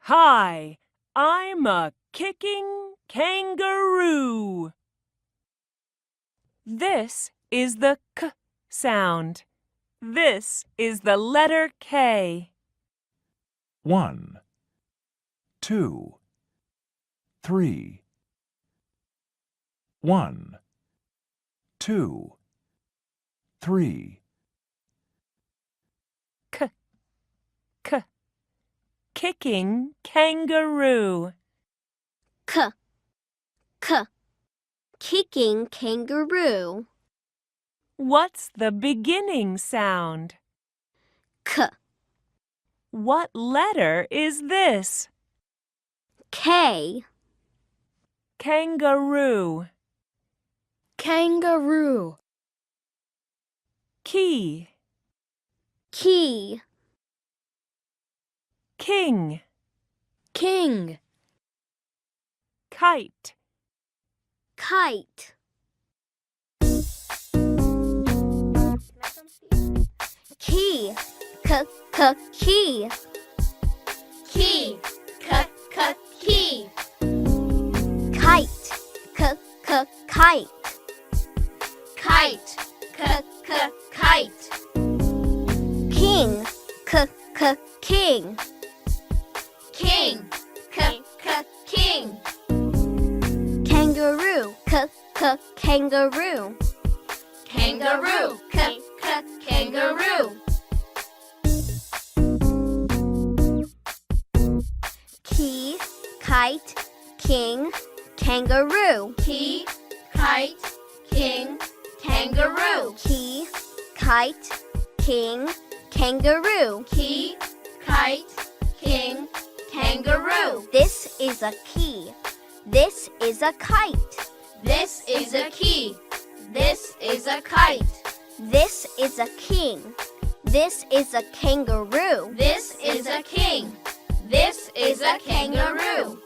Hi, I'm a kicking kangaroo. This is the K sound. This is the letter K. 1, 2, 3. 1, 2, 3. K, K. Kicking kangaroo. K, K. Kicking kangaroo. What's the beginning sound? K, What letter is this? K. Kangaroo. Kangaroo. Key. Key. King. King. Kite. Kite. Key. K, K, key. Key. K, K, key. Kite. K, K, kite. Kite. K, K, kite. King. K, K, king. King. K, K, king. Kangaroo. K, K, kangaroo. Kangaroo. K, K, kangaroo. Key, kite, king, kangaroo. Key, kite, king, kangaroo. Key, kite, king, kangaroo. Key, kite, king, kangaroo. This is a key. This is a kite. This is a key. This is a kite. This is a king. This is a kangaroo. This is a king. This is a kangaroo.